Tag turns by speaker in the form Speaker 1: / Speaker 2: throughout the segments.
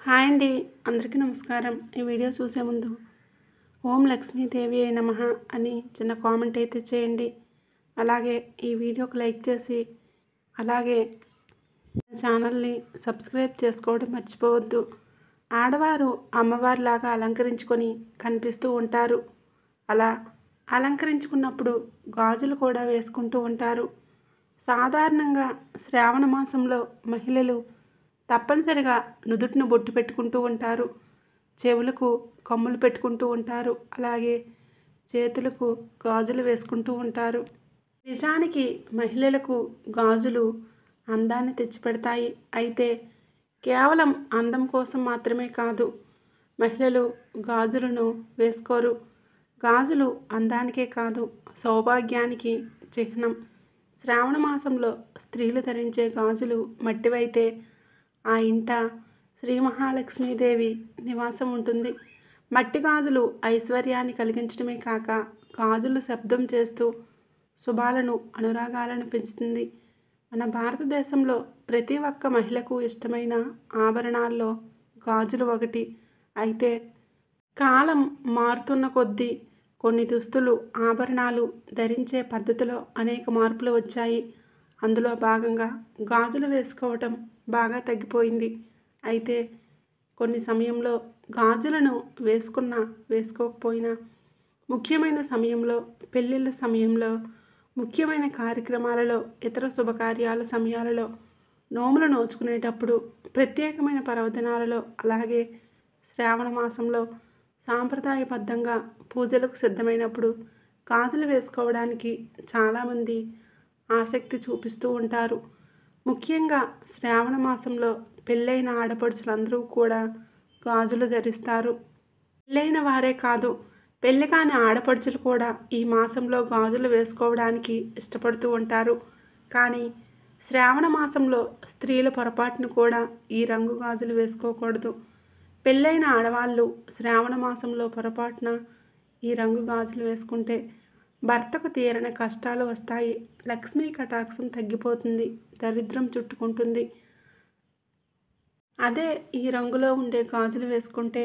Speaker 1: Hi అండి, అందరికీ నమస్కారం. ఈ వీడియో చూసే ముందు ఓం లక్ష్మీదేవి అయి నమః అని చిన్న కామెంట్ అయితే చేయండి. అలాగే ఈ వీడియోకి లైక్ చేసి అలాగే ఛానల్ని సబ్స్క్రైబ్ చేసుకోవడం మర్చిపోవద్దు. ఆడవారు అమ్మవారిలాగా అలంకరించుకొని కనిపిస్తూ ఉంటారు. అలా అలంకరించుకున్నప్పుడు గాజులు కూడా వేసుకుంటూ ఉంటారు. సాధారణంగా శ్రావణ మాసంలో మహిళలు తప్పనిసరిగా నుదుటిన బొట్టు పెట్టుకుంటూ ఉంటారు. చెవులకు కమ్ములు పెట్టుకుంటూ ఉంటారు. అలాగే చేతులకు గాజులు వేసుకుంటూ ఉంటారు. నిజానికి మహిళలకు గాజులు అందాన్ని తెచ్చిపెడతాయి. అయితే కేవలం అందం కోసం మాత్రమే కాదు మహిళలు గాజులను వేసుకోరు. గాజులు అందానికే కాదు, సౌభాగ్యానికి చిహ్నం. శ్రావణ మాసంలో స్త్రీలు ధరించే గాజులు మట్టివైతే ఆ ఇంట శ్రీ మహాలక్ష్మీదేవి నివాసం ఉంటుంది. మట్టి గాజులు ఐశ్వర్యాన్ని కలిగించడమే కాక గాజులు శబ్దం చేస్తూ శుభాలను అనురాగాలను పెంచుతుంది. మన భారతదేశంలో ప్రతి ఒక్క మహిళకు ఇష్టమైన ఆభరణాల్లో గాజులు ఒకటి. అయితే కాలం మారుతున్న కొద్దీ కొన్ని దుస్తులు, ఆభరణాలు ధరించే పద్ధతిలో అనేక మార్పులు వచ్చాయి. అందులో భాగంగా గాజులు వేసుకోవటం బాగా తగ్గిపోయింది. అయితే కొన్ని సమయంలో గాజులను వేసుకోకపోయినా ముఖ్యమైన సమయంలో, పెళ్ళిళ్ళ సమయంలో, ముఖ్యమైన కార్యక్రమాలలో, ఇతర శుభకార్యాల సమయాలలో, నోములు నోచుకునేటప్పుడు, ప్రత్యేకమైన పర్వదినాలలో, అలాగే శ్రావణ మాసంలో సాంప్రదాయబద్ధంగా పూజలకు సిద్ధమైనప్పుడు గాజులు వేసుకోవడానికి చాలామంది ఆసక్తి చూపిస్తూ ఉంటారు. ముఖ్యంగా శ్రావణ మాసంలో పెళ్ళైన ఆడపడుచులందరూ కూడా గాజులు ధరిస్తారు. పెళ్ళైన వారే కాదు, పెళ్ళి కాని ఆడపడుచులు కూడా ఈ మాసంలో గాజులు వేసుకోవడానికి ఇష్టపడుతూ ఉంటారు. కానీ శ్రావణ మాసంలో స్త్రీల పొరపాటును కూడా ఈ రంగు గాజులు వేసుకోకూడదు. పెళ్ళైన ఆడవాళ్ళు శ్రావణ మాసంలో పొరపాటున ఈ రంగు గాజులు వేసుకుంటే భర్తకు తీరని కష్టాలు వస్తాయి. లక్ష్మీ కటాక్షం తగ్గిపోతుంది, దరిద్రం చుట్టుకుంటుంది. అదే ఈ రంగులో ఉండే గాజులు వేసుకుంటే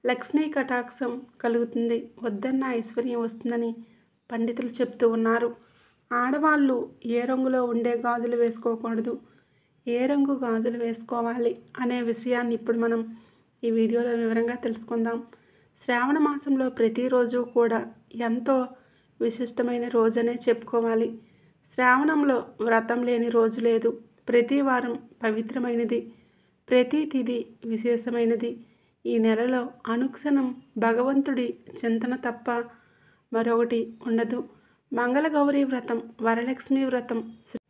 Speaker 1: లక్ష్మీ కటాక్షం కలుగుతుంది, వద్దన్న ఐశ్వర్యం వస్తుందని పండితులు చెప్తూ ఉన్నారు. ఆడవాళ్ళు ఏ రంగులో ఉండే గాజులు వేసుకోకూడదు, ఏ రంగు గాజులు వేసుకోవాలి అనే విషయాన్ని ఇప్పుడు మనం ఈ వీడియోలో వివరంగా తెలుసుకుందాం. శ్రావణ మాసంలో ప్రతిరోజు కూడా ఎంతో విశిష్టమైన రోజనే చెప్పుకోవాలి. శ్రావణంలో వ్రతం లేని రోజు లేదు. ప్రతి వారం పవిత్రమైనది, ప్రతి తిథి విశేషమైనది. ఈ నెలలో అనుక్షణం భగవంతుడి చింతన తప్ప మరొకటి ఉండదు. మంగళగౌరీ వ్రతం, వరలక్ష్మి వ్రతం,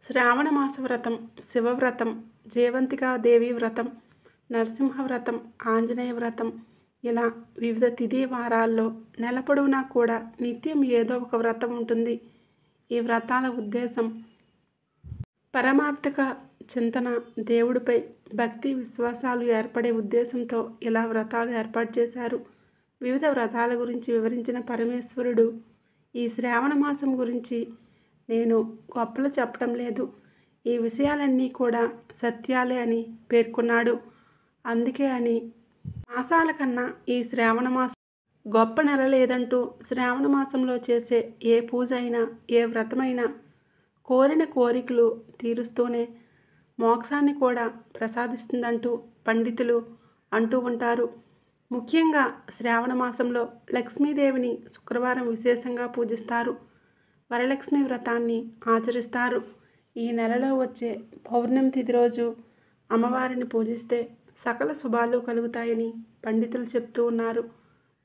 Speaker 1: శ్రావణ మాస వ్రతం, శివవ్రతం, జయవంతికా దేవి వ్రతం, నరసింహ వ్రతం, ఆంజనేయ వ్రతం, ఇలా వివిధ తిథి వారాల్లో నెల పొడవునా కూడా నిత్యం ఏదో ఒక వ్రతం ఉంటుంది. ఈ వ్రతాల ఉద్దేశం పరమార్థక చింతన, దేవుడిపై భక్తి విశ్వాసాలు ఏర్పడే ఉద్దేశంతో ఇలా వ్రతాలు ఏర్పాటు చేశారు. వివిధ వ్రతాల గురించి వివరించిన పరమేశ్వరుడు ఈ శ్రావణ మాసం గురించి నేను గొప్పలు చెప్పడం లేదు, ఈ విషయాలన్నీ కూడా సత్యాలే అని పేర్కొన్నాడు. అందుకే అని మాసాల కన్నా ఈ శ్రావణ మాసం గొప్ప నెల లేదంటూ శ్రావణ మాసంలో చేసే ఏ పూజ అయినా, ఏ వ్రతమైనా కోరిన కోరికలు తీరుస్తూనే మోక్షాన్ని కూడా ప్రసాదిస్తుందంటూ పండితులు అంటూ ఉంటారు. ముఖ్యంగా శ్రావణ మాసంలో లక్ష్మీదేవిని శుక్రవారం విశేషంగా పూజిస్తారు. వరలక్ష్మి వ్రతాన్ని ఆచరిస్తారు. ఈ నెలలో వచ్చే పౌర్ణమి తిథి రోజు అమ్మవారిని పూజిస్తే సకల శుభాలు కలుగుతాయని పండితులు చెప్తూ ఉన్నారు.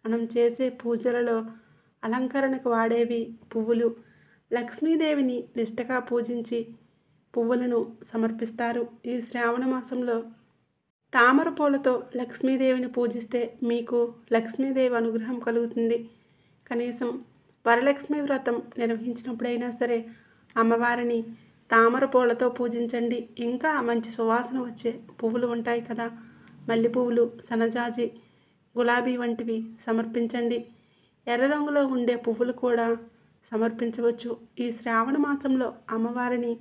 Speaker 1: మనం చేసే పూజలలో అలంకరణకు వాడేవి పువ్వులు. లక్ష్మీదేవిని నిష్టగా పూజించి పువ్వులను సమర్పిస్తారు. ఈ శ్రావణ మాసంలో తామర పూలతో లక్ష్మీదేవిని పూజిస్తే మీకు లక్ష్మీదేవి అనుగ్రహం కలుగుతుంది. కనీసం వరలక్ష్మి వ్రతం నిర్వహించినప్పుడైనా సరే అమ్మవారిని తామర పూలతో పూజించండి. ఇంకా మంచి సువాసన వచ్చే పువ్వులు ఉంటాయి కదా, మల్లె పువ్వులు, సన్నజాజి, గులాబీ వంటివి సమర్పించండి. ఎర్ర రంగులో ఉండే పువ్వులు కూడా సమర్పించవచ్చు. ఈ శ్రావణ మాసంలో అమ్మవారిని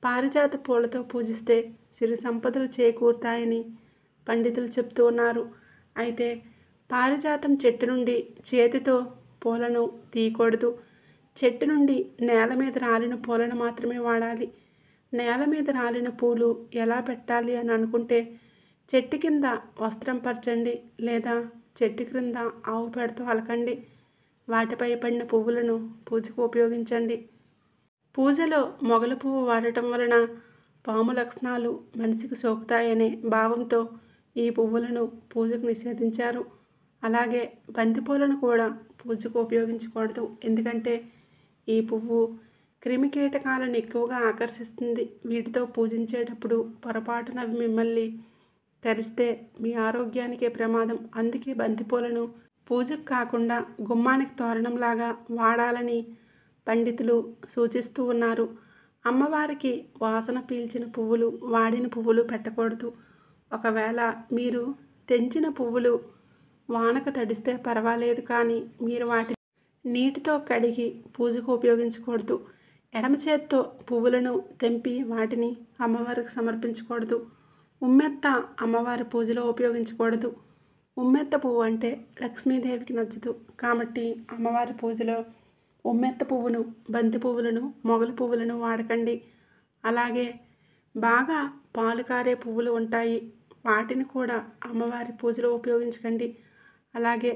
Speaker 1: పారిజాత పూలతో పూజిస్తే సిరి సంపదలు చేకూరుతాయని పండితులు చెప్తూ ఉన్నారు. అయితే పారిజాతం చెట్టు నుండి చేతితో పూలను తీయకూడదు. చెట్టు నుండి నేల మీద రాలిన పూలను మాత్రమే వాడాలి. నేల మీద రాలిన పూలు ఎలా పెట్టాలి అని అనుకుంటే, చెట్టు కింద వస్త్రం పరచండి, లేదా చెట్టు క్రింద ఆవు పేడతో అలకండి. వాటిపై పడిన పువ్వులను పూజకు ఉపయోగించండి. పూజలో మొగల పువ్వు వాడటం వలన పాము లక్షణాలు మనిషికి సోకుతాయనే భావంతో ఈ పువ్వులను పూజకు నిషేధించారు. అలాగే బంతిపూలను కూడా పూజకు ఉపయోగించకూడదు. ఎందుకంటే ఈ పువ్వు క్రిమికీటకాలను ఎక్కువగా ఆకర్షిస్తుంది. వీటితో పూజించేటప్పుడు పొరపాటున అవి మిమ్మల్ని కరిస్తే మీ ఆరోగ్యానికే ప్రమాదం. అందుకే బంతిపూలను పూజకు కాకుండా గుమ్మానికి తోరణంలాగా వాడాలని పండితులు సూచిస్తూ ఉన్నారు. అమ్మవారికి వాసన పీల్చిన పువ్వులు, వాడిన పువ్వులు పెట్టకూడదు. ఒకవేళ మీరు తెంచిన పువ్వులు వానకు తడిస్తే పర్వాలేదు, కానీ మీరు వాటిని నీటితో కడిగి పూజకు ఉపయోగించకూడదు. ఎడమ చేత్తో పువ్వులను తెంపి వాటిని అమ్మవారికి సమర్పించకూడదు. ఉమ్మెత్త అమ్మవారి పూజలో ఉపయోగించకూడదు. ఉమ్మెత్త పువ్వు అంటే లక్ష్మీదేవికి నచ్చదు. కాబట్టి అమ్మవారి పూజలో ఉమ్మెత్త పువ్వును, బంతి పువ్వులను, మొగల పువ్వులను వాడకండి. అలాగే బాగా పాలు కారే పువ్వులు ఉంటాయి, వాటిని కూడా అమ్మవారి పూజలో ఉపయోగించకండి. అలాగే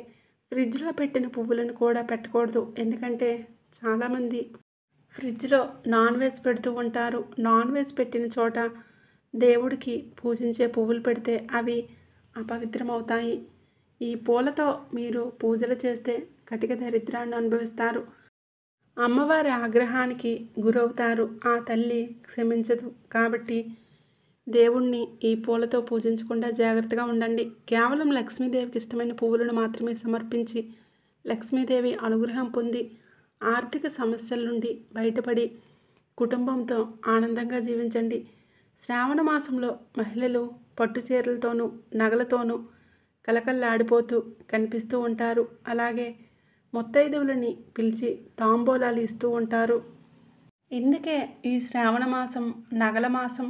Speaker 1: ఫ్రిడ్జ్లో పెట్టిన పువ్వులను కూడా పెట్టకూడదు. ఎందుకంటే చాలామంది ఫ్రిడ్జ్లో నాన్ వెజ్ పెడుతూ ఉంటారు. నాన్ వెజ్ పెట్టిన చోట దేవుడికి పూజించే పువ్వులు పెడితే అవి అపవిత్రమవుతాయి. ఈ పూలతో మీరు పూజలు చేస్తే కటిక దరిద్రాన్ని అనుభవిస్తారు. అమ్మవారి ఆగ్రహానికి గురవుతారు. ఆ తల్లి క్షమించదు. కాబట్టి దేవుణ్ణి ఈ పూలతో పూజించకుండా జాగ్రత్తగా ఉండండి. కేవలం లక్ష్మీదేవికి ఇష్టమైన పువ్వులను మాత్రమే సమర్పించి లక్ష్మీదేవి అనుగ్రహం పొంది ఆర్థిక సమస్యల నుండి బయటపడి కుటుంబంతో ఆనందంగా జీవించండి. శ్రావణ మాసంలో మహిళలు పట్టు చీరలతోనూ నగలతోనూ కలకల్లాడిపోతూ కనిపిస్తూ ఉంటారు. అలాగే ముత్తైదువులని పిలిచి తాంబూలాలు ఇస్తూ ఉంటారు. ఇందుకే ఈ శ్రావణ మాసం నగల మాసం,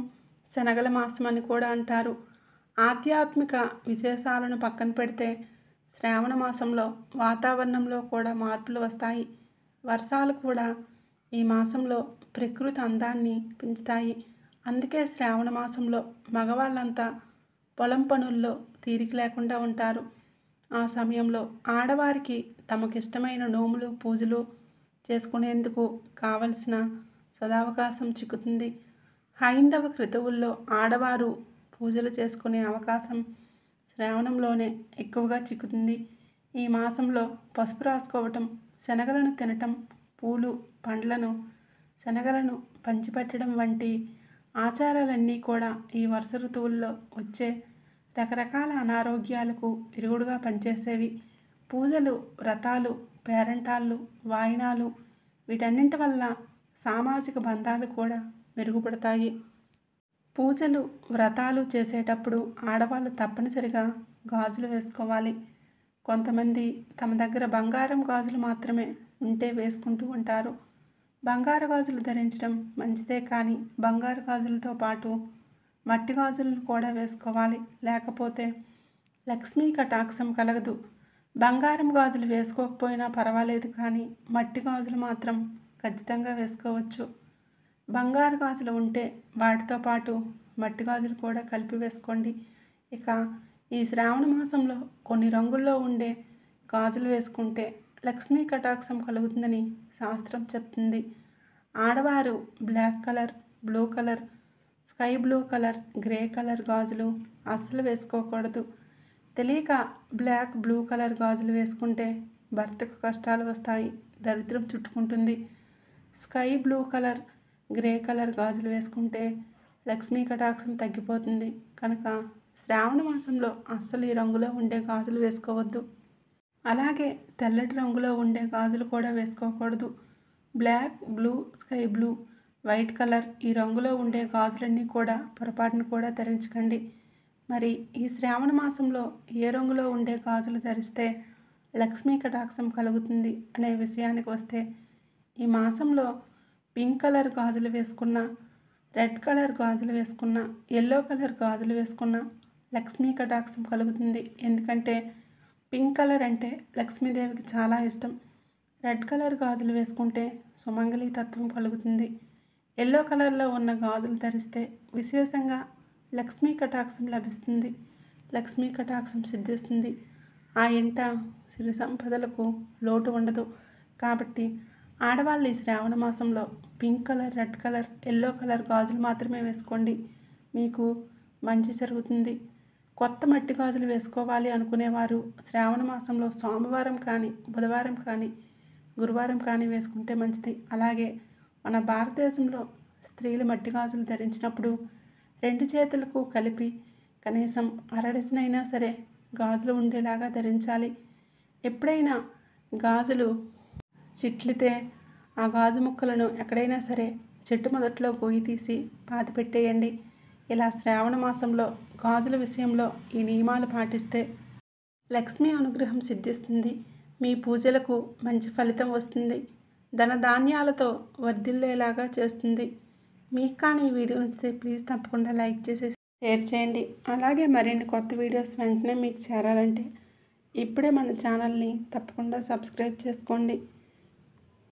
Speaker 1: శనగల మాసం అని కూడా అంటారు. ఆధ్యాత్మిక విశేషాలను పక్కన పెడితే శ్రావణ మాసంలో వాతావరణంలో కూడా మార్పులు వస్తాయి. వర్షాలు కూడా ఈ మాసంలో ప్రకృతి అందాన్ని పెంచుతాయి. అందుకే శ్రావణ మాసంలో మగవాళ్ళంతా పొలం పనుల్లో తీరిక లేకుండా ఉంటారు. ఆ సమయంలో ఆడవారికి తమకిష్టమైన నోములు, పూజలు చేసుకునేందుకు కావలసిన సదావకాశం చిక్కుతుంది. హైందవ క్రతువుల్లో ఆడవారు పూజలు చేసుకునే అవకాశం శ్రావణంలోనే ఎక్కువగా చిక్కుతుంది. ఈ మాసంలో పసుపు రాసుకోవటం, శనగలను తినటం, పూలు, పండ్లను, శనగలను పంచిపెట్టడం వంటి ఆచారాలన్నీ కూడా ఈ వర్ష ఋతువుల్లో వచ్చే రకరకాల అనారోగ్యాలకు విరుగుడుగా పనిచేసేవి. పూజలు, వ్రతాలు, పేరంటాళ్ళు, వాయినాలు వీటన్నింటి వల్ల సామాజిక బంధాలు కూడా మెరుగుపడతాయి. పూజలు, వ్రతాలు చేసేటప్పుడు ఆడవాళ్ళు తప్పనిసరిగా గాజులు వేసుకోవాలి. కొంతమంది తమ దగ్గర బంగారం గాజులు మాత్రమే ఉంటే వేసుకుంటూ ఉంటారు. బంగారు గాజులు ధరించడం మంచిదే, కానీ బంగారు గాజులతో పాటు మట్టి గాజులను కూడా వేసుకోవాలి. లేకపోతే లక్ష్మీ కటాక్షం కలగదు. బంగారం గాజులు వేసుకోకపోయినా పర్వాలేదు, కానీ మట్టి గాజులు మాత్రం ఖచ్చితంగా వేసుకోవచ్చు. బంగారు గాజులు ఉంటే వాటితో పాటు మట్టి గాజులు కూడా కలిపి వేసుకోండి. ఇక ఈ శ్రావణ మాసంలో కొన్ని రంగుల్లో ఉండే గాజులు వేసుకుంటే లక్ష్మీ కటాక్షం కలుగుతుందని శాస్త్రం చెప్తుంది. ఆడవారు black colour, blue colour, sky blue colour, grey colour గాజులు అస్సలు వేసుకోకూడదు. తెలియక బ్లాక్, బ్లూ కలర్ గాజులు వేసుకుంటే భర్తకు కష్టాలు వస్తాయి, దరిద్రం చుట్టుకుంటుంది. Sky blue colour, grey colour గాజులు వేసుకుంటే లక్ష్మీ కటాక్షం తగ్గిపోతుంది. కనుక శ్రావణ మాసంలో అస్సలు ఈ రంగులో ఉండే గాజులు వేసుకోవద్దు. అలాగే తెల్లటి రంగులో ఉండే గాజులు కూడా వేసుకోకూడదు. Black, blue, sky blue, white colour ఈ రంగులో ఉండే గాజులన్నీ కూడా పొరపాటును కూడా ధరించకండి. మరి ఈ శ్రావణ మాసంలో ఏ రంగులో ఉండే గాజులు ధరిస్తే లక్ష్మీ కటాక్షం కలుగుతుంది అనే విషయానికి వస్తే, ఈ మాసంలో పింక్ కలర్ గాజులు వేసుకున్న, రెడ్ కలర్ గాజులు వేసుకున్న, ఎల్లో కలర్ గాజులు వేసుకున్న, లక్ష్మీ కటాక్షం కలుగుతుంది. ఎందుకంటే పింక్ కలర్ అంటే లక్ష్మీదేవికి చాలా ఇష్టం. రెడ్ కలర్ గాజులు వేసుకుంటే సుమంగళి తత్వం కలుగుతుంది. ఎల్లో కలర్లో ఉన్న గాజులు ధరిస్తే విశేషంగా లక్ష్మీ కటాక్షం లభిస్తుంది. లక్ష్మీ కటాక్షం సిద్ధిస్తుంది. ఆ ఇంట సిరి సంపదలకు లోటు ఉండదు. కాబట్టి ఆడవాళ్ళు ఈ శ్రావణ మాసంలో pink colour, red colour, yellow colour గాజులు మాత్రమే వేసుకోండి. మీకు మంచి జరుగుతుంది. కొత్త మట్టి గాజులు వేసుకోవాలి అనుకునేవారు శ్రావణ మాసంలో సోమవారం కానీ, బుధవారం కానీ, గురువారం కానీ వేసుకుంటే మంచిది. అలాగే మన భారతదేశంలో స్త్రీలు మట్టి గాజులు ధరించినప్పుడు 2 చేతులకు కలిపి కనీసం అరడజనైనా సరే గాజులు ఉండేలాగా ధరించాలి. ఎప్పుడైనా గాజులు చిట్లితే ఆ గాజు ముక్కలను ఎక్కడైనా సరే చెట్టు మొదట్లో గొయ్యి తీసి పాతి పెట్టేయండి. ఇలా శ్రావణ మాసంలో గాజుల విషయంలో ఈ నియమాలు పాటిస్తే లక్ష్మీ అనుగ్రహం సిద్ధిస్తుంది. మీ పూజలకు మంచి ఫలితం వస్తుంది. ధనధాన్యాలతో వర్ధిల్లేలాగా చేస్తుంది. మీకు కానీ ఈ వీడియో నచ్చితే ప్లీజ్ తప్పకుండా లైక్ చేసి షేర్ చేయండి. అలాగే మరిన్ని కొత్త వీడియోస్ వెంటనే మీకు చేరాలంటే ఇప్పుడే మన ఛానల్ని తప్పకుండా సబ్స్క్రైబ్ చేసుకోండి.